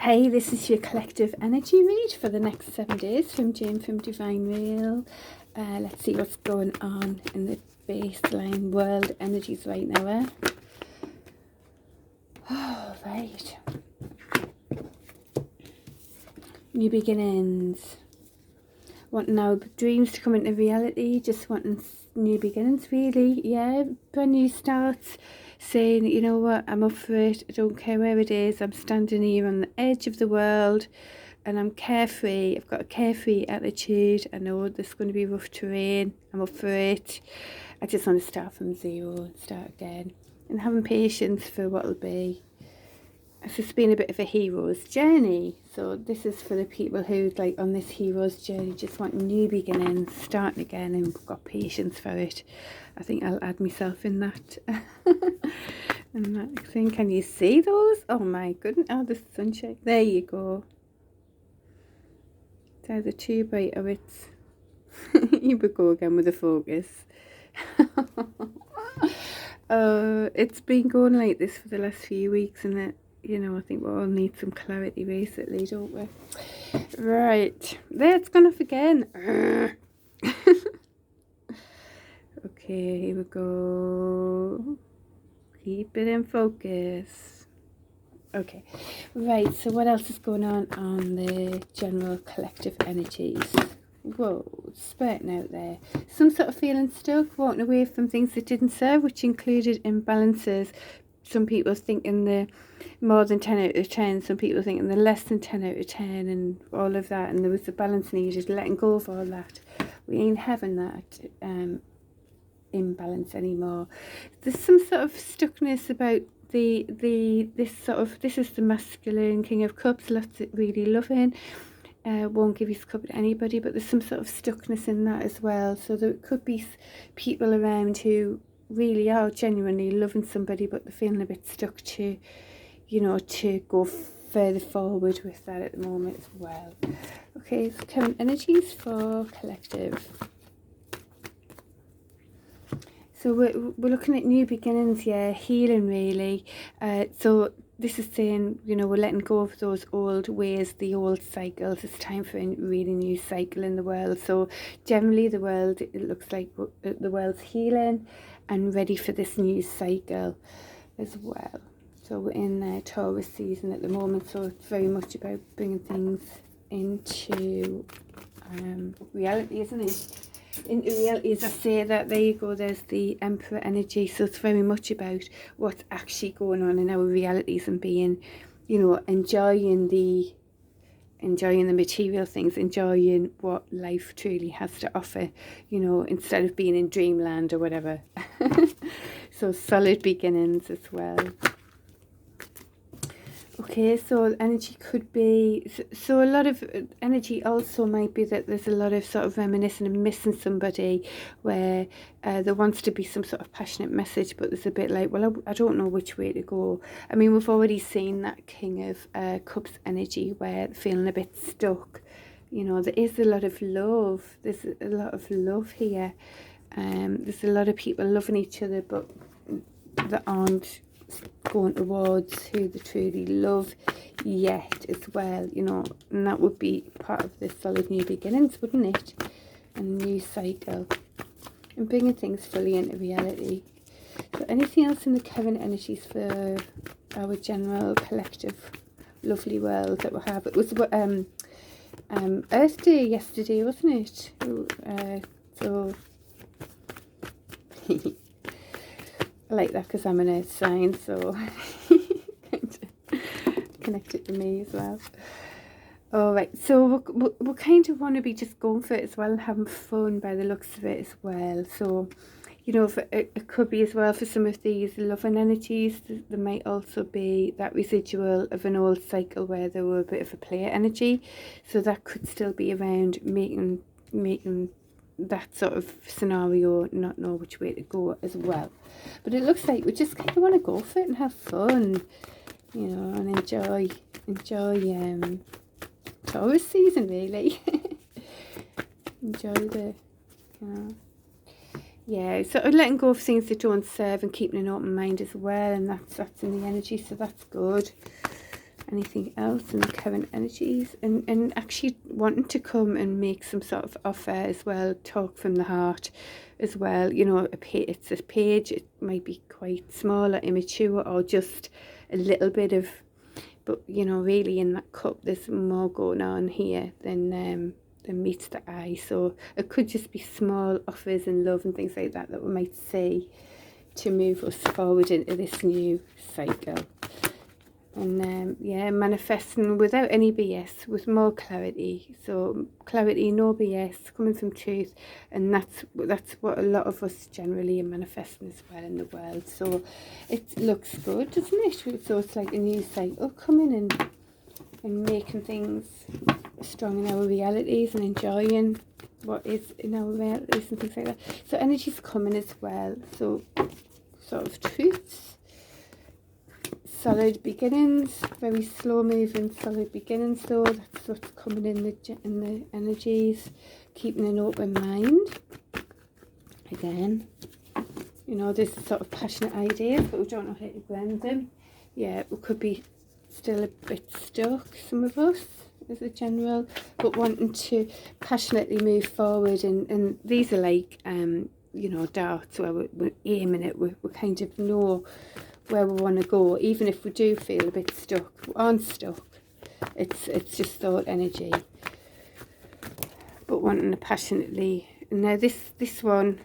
Hey, this is your collective energy read for the next 7 days from Jane from Divine Real. Let's see what's going on in the baseline world energies right now. Oh, right. New beginnings. Wanting our dreams to come into reality, just wanting new beginnings, really. Yeah, brand new starts. Saying, you know what, I'm up for it, I don't care where it is, I'm standing here on the edge of the world and I'm carefree. I've got a carefree attitude. I know there's going to be rough terrain, I'm up for it. I just want to start from zero and start again, and having patience for what'll be. It's just been a bit of a hero's journey, so this is for the people who like on this hero's journey just want new beginnings, starting again, and got patience for it. I think I'll add myself in that. And that thing, can you see those? Oh my goodness, oh the sunshine, there you go. It's either too bright or it's you would go again with the focus. It's been going like this for the last few weeks, and it, you know, I think we all need some clarity basically, don't we? Right, there, it's gone off again. Okay, here we go. Keep it in focus. Okay, right, so what else is going on the general collective energies? Whoa, spurting out there. Some sort of feeling stuck, walking away from things that didn't serve, which included imbalances. Some people thinking the more than 10 out of 10, some people thinking the less than 10 out of 10, and all of that, and there was a balance needed, letting go of all that. We ain't having that imbalance anymore. There's some sort of stuckness about this is the masculine King of Cups, lots of really loving, won't give his cup to anybody, but there's some sort of stuckness in that as well. So there could be people around who really are genuinely loving somebody, but they're feeling a bit stuck to, you know, to go further forward with that at the moment as well. Okay, so current energies for collective. So we're looking at new beginnings, yeah, healing really. So this is saying, you know, we're letting go of those old ways, the old cycles. It's time for a really new cycle in the world. So generally the world, it looks like the world's healing and ready for this new cycle as well. So we're in Taurus season at the moment, so it's very much about bringing things into reality, isn't it? Into reality, as I say that, there you go, there's the Emperor energy. So it's very much about what's actually going on in our realities and being, you know, enjoying the material things, enjoying what life truly has to offer, you know, instead of being in dreamland or whatever. So solid beginnings as well. Okay, so energy could be, so a lot of energy also might be that there's a lot of sort of reminiscing and missing somebody, where there wants to be some sort of passionate message, but there's a bit like, well, I don't know which way to go. I mean, we've already seen that King of Cups energy where feeling a bit stuck. You know, there is a lot of love. There's a lot of love here. There's a lot of people loving each other, but that aren't going towards who they truly love yet as well, you know, and that would be part of this solid new beginnings, wouldn't it? A new cycle and bringing things fully into reality. So anything else in the current energies for our general collective lovely world that we have? It was Earth Day yesterday, wasn't it? So I like that because I'm an earth sign, so kind of connected to me as well. All right, so we kind of want to be just going for it as well and having fun by the looks of it as well. So, you know, it could be as well for some of these loving energies, there might also be that residual of an old cycle where there were a bit of a player energy. So that could still be around making that sort of scenario, not know which way to go as well. But it looks like we just kind of want to go for it and have fun, you know, and enjoy Taurus season really. Enjoy the, you know, yeah, sort of letting go of things that don't serve and keeping an open mind as well, and that's in the energy, so that's good. anything else in the current energies, and actually wanting to come and make some sort of offer as well, talk from the heart as well. You know, it's a page, it might be quite small or immature or just a little bit of, but you know, really in that cup there's more going on here than meets the eye. So it could just be small offers and love and things like that we might see to move us forward into this new cycle. And yeah, manifesting without any BS, with more clarity. So clarity, no BS, coming from truth, and that's what a lot of us generally are manifesting as well in the world. So it looks good, doesn't it? So it's like a new cycle coming in and making things strong in our realities and enjoying what is in our realities and things like that. So energy's coming as well. So sort of truths, solid beginnings, very slow moving solid beginnings though. That's what's coming in the energies. Keeping an open mind. Again, you know, there's sort of passionate ideas, but we don't know how to blend them. Yeah, we could be still a bit stuck, some of us, as a general, but wanting to passionately move forward. And these are like, you know, darts where we're aiming it. We kind of know where we want to go, even if we do feel a bit stuck. We aren't stuck. It's just thought energy. But wanting to passionately. Now this one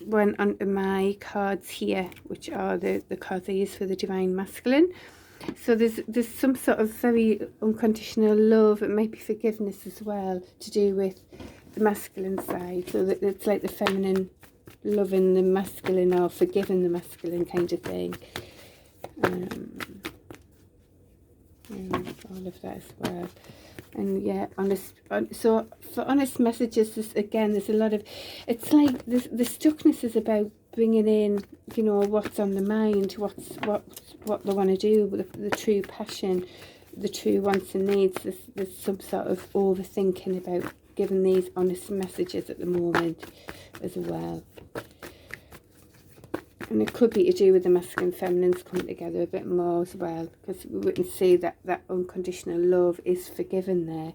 went onto my cards here, which are the cards I use for the Divine Masculine. So there's some sort of very unconditional love. It might be forgiveness as well, to do with the masculine side. So that it's like the feminine loving the masculine or forgiving the masculine kind of thing. And all of that as well. And yeah, so for honest messages, there's a lot of, it's like the stuckness is about bringing in, you know, what's on the mind, what they want to do, the true passion, the true wants and needs. There's some sort of overthinking about giving these honest messages at the moment as well. And it could be to do with the masculine and feminines coming together a bit more as well, because we can see that unconditional love is forgiven there.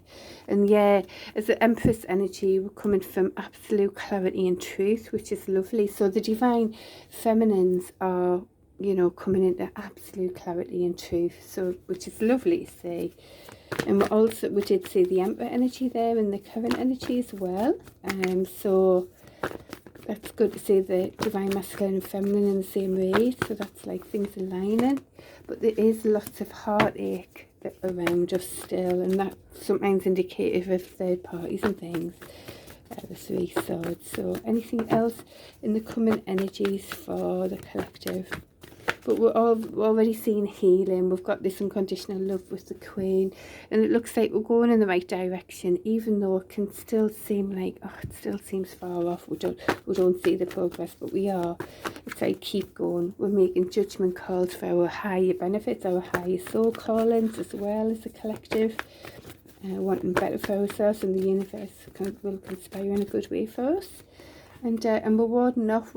And yeah, as the Empress energy, we're coming from absolute clarity and truth, which is lovely. So the divine feminines are, you know, coming into absolute clarity and truth, so which is lovely to see. And we did see the Emperor energy there in the current energy as well. So that's good to see the divine masculine and feminine in the same way. So that's like things aligning. But there is lots of heartache around us still, and that's sometimes indicative of third parties and things. The Three Swords. So anything else in the coming energies for the collective? But we're already seeing healing. We've got this unconditional love with the Queen, and it looks like we're going in the right direction, even though it can still seem like, oh, it still seems far off. We don't see the progress, but we are. It's like, keep going. We're making judgment calls for our higher benefits, our higher soul callings, as well as the collective. Wanting better for ourselves, and the universe will conspire in a good way for us. And we're warding off.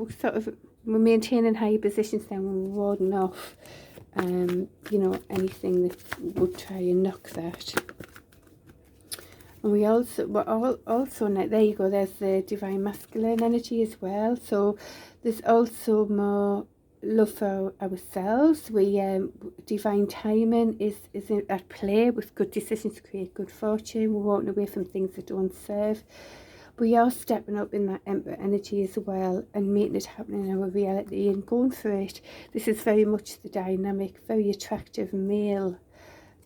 We're maintaining higher positions now, and we're warding off, you know, anything that would try and knock that. And we're also now, there you go, there's the divine masculine energy as well. So there's also more love for ourselves. Divine timing is at play with good decisions to create good fortune. We're walking away from things that don't serve. We are stepping up in that Emperor energy as well, and making it happen in our reality and going for it. This is very much the dynamic, very attractive male,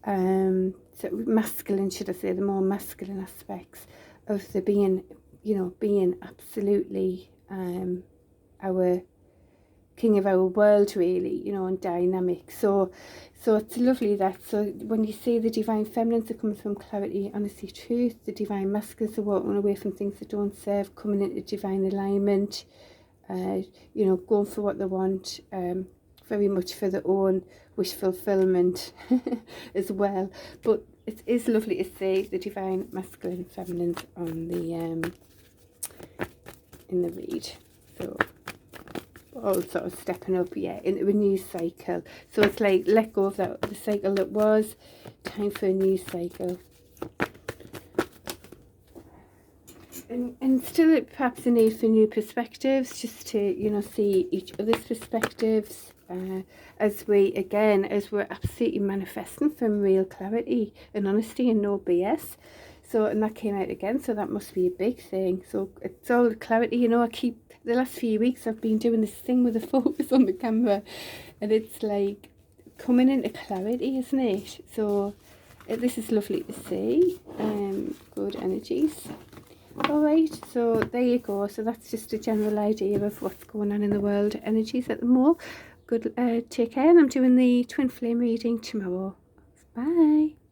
so masculine, should I say, the more masculine aspects of the being, you know, being absolutely our king of our world, really, you know, and dynamic. So it's lovely that, so when you see the divine feminines are coming from clarity, honesty, truth, the divine masculines are walking away from things that don't serve, coming into divine alignment, you know, going for what they want, very much for their own wish fulfillment as well. But it is lovely to see the divine masculine and feminines on the in the read. So all sort of stepping up, yeah, into a new cycle. So it's like, let go of that, the cycle that was, time for a new cycle. And still perhaps a need for new perspectives, just to, you know, see each other's perspectives, as we're absolutely manifesting from real clarity and honesty and no BS. So, and that came out again, so that must be a big thing. So it's all clarity, you know. The last few weeks I've been doing this thing with the focus on the camera, and it's like coming into clarity, isn't it? So this is lovely to see. Good energies. Alright, so there you go. So that's just a general idea of what's going on in the world energies at the moment. Good, take care, and I'm doing the twin flame reading tomorrow. Bye.